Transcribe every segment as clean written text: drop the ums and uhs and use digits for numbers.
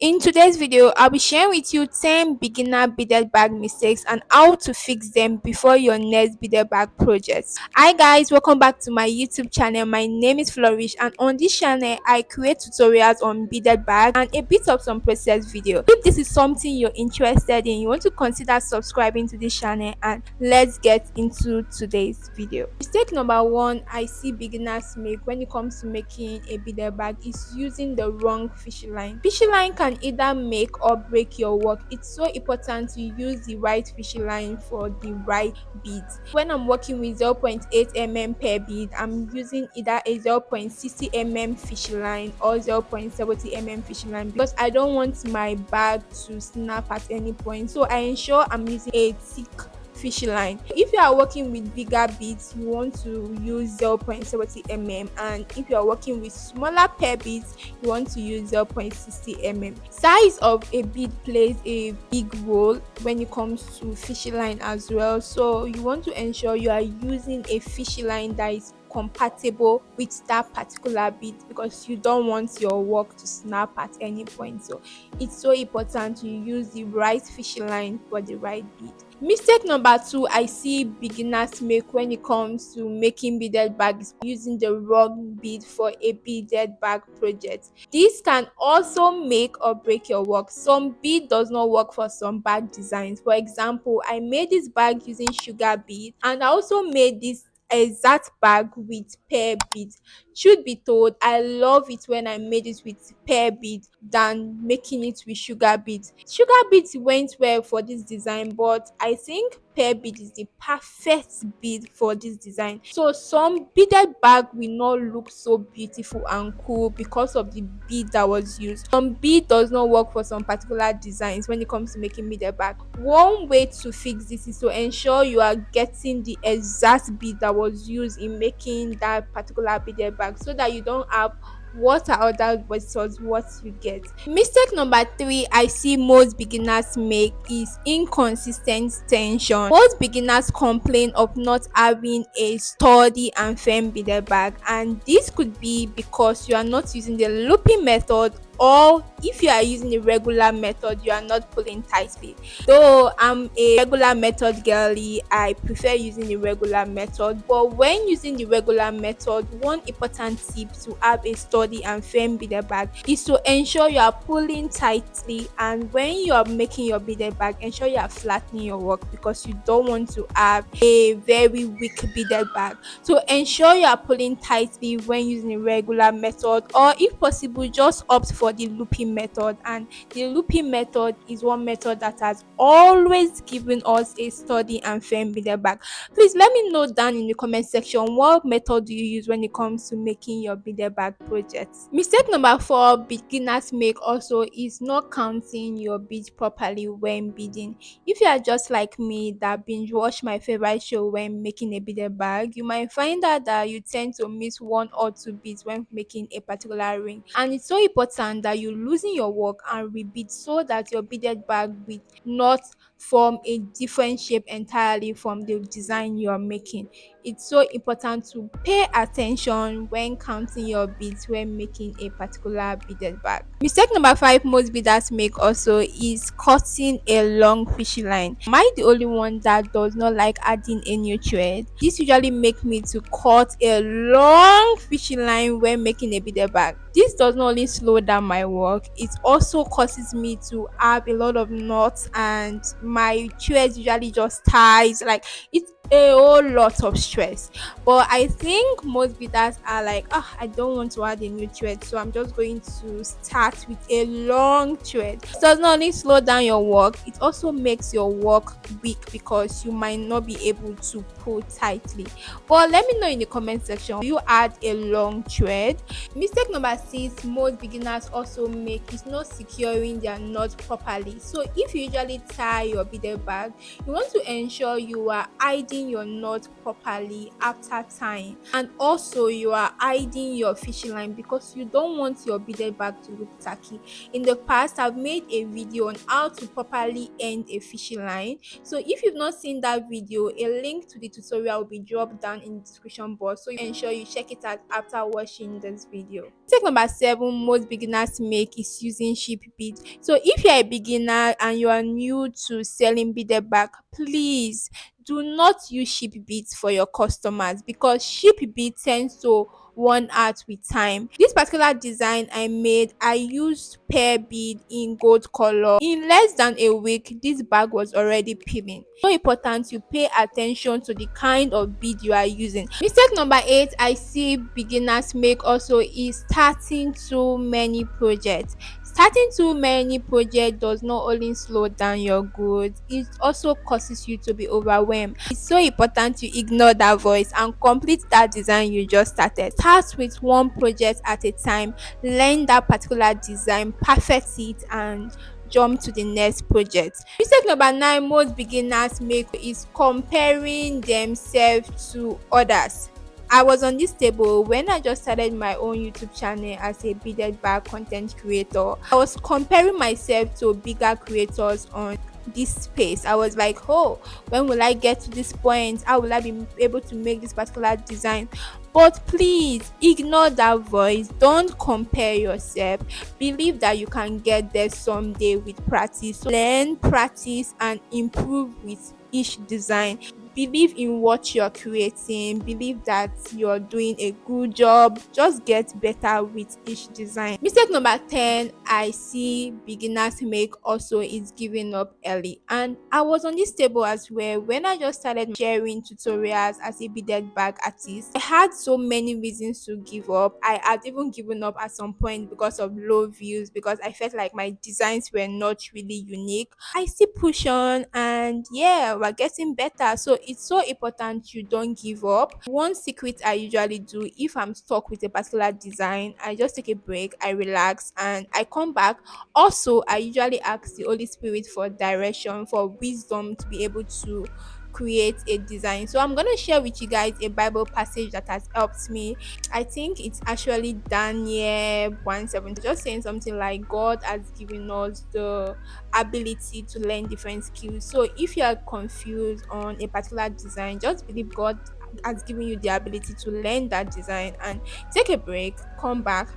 In today's video, I'll be sharing with you 10 beginner beaded bag mistakes and how to fix them before your next beaded bag project. Hi guys, welcome back to my YouTube channel. My name is Flourish, and on this channel, I create tutorials on beaded bags and a bit of some process video. If this is something you're interested in, you want to consider subscribing to this channel, and let's get into today's video. Mistake number one I see beginners make when it comes to making a beaded bag is using the wrong fishing line. Fishing line can either make or break your work. It's so important to use the right fishing line for the right beads. When I'm working with 0.8 mm per bead, I'm using either a 0.60 mm fishing line or 0.70 mm fishing line because I don't want my bag to snap at any point. So I ensure I'm using a thick fishing line. If you are working with bigger beads, you want to use 0.70 mm, and if you are working with smaller pair beads, you want to use 0.60 mm. Size of a bead plays a big role when it comes to fishing line as well, so you want to ensure you are using a fishing line that is compatible with that particular bead because you don't want your work to snap at any point. So it's so important to use the right fishing line for the right bead. Mistake number two I see beginners make when it comes to making beaded bags, using the wrong bead for a beaded bag project. This can also make or break your work. Some bead does not work for some bag designs. For example, I made this bag using sugar bead, and I also made this exact bag with pear beads. Truth be told, I love it when I made it with pear beads than making it with sugar beads. Sugar beads went well for this design, but I think pear bead is the perfect bead for this design. So some beaded bag will not look so beautiful and cool because of the bead that was used. Some bead does not work for some particular designs when it comes to making beaded bag. One way to fix this is to ensure you are getting the exact bead that was used in making that particular beaded bag, so that you don't have what are other versus what you get. Mistake number three I see most beginners make is inconsistent tension. Most beginners complain of not having a sturdy and firm beaded bag, and this could be because you are not using the looping method, or if you are using the regular method, you are not pulling tightly. Though I'm a regular method girly, I prefer using the regular method. But when using the regular method, one important tip to have a sturdy and firm beaded bag is to ensure you are pulling tightly, and when you are making your beaded bag, ensure you are flattening your work because you don't want to have a very weak beaded bag. So ensure you are pulling tightly when using a regular method, or if possible just opt for the looping method. And the looping method is one method that has always given us a sturdy and firm beaded bag. Please let me know down in the comment section what method do you use when it comes to making your beaded bag projects. Mistake number four beginners make also is not counting your beads properly when beading. If you are just like me that binge watch my favorite show when making a beaded bag, you might find out that you tend to miss one or two beads when making a particular ring, and it's so important that you loosen your work and rebead so that your beaded bag will not form a different shape entirely from the design you are making. It's so important to pay attention when counting your beads when making a particular beaded bag. Mistake number five most beaders make also is cutting a long fishing line. Am I the only one that does not like adding a new thread? This usually make me to cut a long fishing line when making a beaded bag. This does not only slow down my work, it also causes me to have a lot of knots, and my threads usually just ties. Like, it's a whole lot of stress. But I think most beaders are like, I don't want to add a new thread, so I'm just going to start with a long thread. It does not only slow down your work, it also makes your work weak because you might not be able to pull tightly. But let me know in the comment section, do you add a long thread? Mistake number six most beginners also make is not securing their knot properly. So if you usually tie your beaded bag, you want to ensure you are hiding tying your knot properly after tying, and also you are hiding your fishing line because you don't want your beaded bag to look tacky. In the past, I've made a video on how to properly end a fishing line, so if you've not seen that video, a link to the tutorial will be dropped down in the description box, so you ensure you check it out after watching this video. Mistake number 7 most beginners make is using sheep bead. So if you're a beginner and you are new to selling beaded bag, please do not use sheep beads for your customers because sheep bead tends to worn out with time. This particular design I made, I used pear bead in gold color. In less than a week, this bag was already peeling. So important you pay attention to the kind of bead you are using. Mistake number 8 I see beginners make also is starting too many projects. Starting too many projects does not only slow down your growth, it also causes you to be overwhelmed. It's so important to ignore that voice and complete that design you just started. Start with one project at a time, learn that particular design, perfect it, and jump to the next project. Mistake number 9 most beginners make is comparing themselves to others. I was on this table when I just started my own YouTube channel as a beaded bag content creator. I was comparing myself to bigger creators on this space. I was like, oh, when will I get to this point? How will I be able to make this particular design? But please ignore that voice. Don't compare yourself. Believe that you can get there someday with practice. So learn, practice, and improve with each design. Believe in what you're creating, believe that you're doing a good job, just get better with each design. Mistake number 10 I see beginners make also is giving up early, and I was on this table as well when I just started sharing tutorials as a beaded bag artist. I had so many reasons to give up. I had even given up at some point because of low views, because I felt like my designs were not really unique. I still push on, and yeah, we're getting better. So it's so important you don't give up. One secret I usually do if I'm stuck with a particular design, I just take a break, I relax, and I come back. Also, I usually ask the Holy Spirit for direction, for wisdom to be able to create a design. So I'm going to share with you guys a Bible passage that has helped me. I think it's actually Daniel 1:7, just saying something like God has given us the ability to learn different skills. So if you are confused on a particular design, just believe God has given you the ability to learn that design and take a break, come back.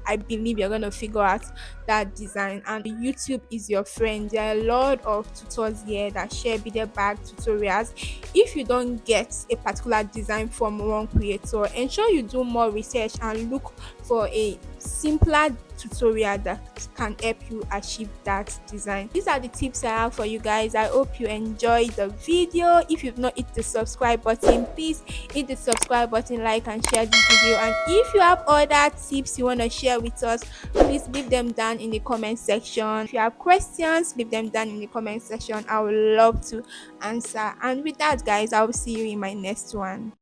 I believe you're gonna figure out that design, and YouTube is your friend. There are a lot of tutors here that share beaded bag tutorials. If you don't get a particular design from one creator, ensure you do more research and look for a simpler tutorial that can help you achieve that design. These are the tips I have for you guys. I hope you enjoyed the video. If you've not hit the subscribe button, please hit the subscribe button, like and share this video. And if you have other tips you want to share with us, please leave them down in the comment section. If you have questions, leave them down in the comment section. I would love to answer. And with that, guys, I will see you in my next one.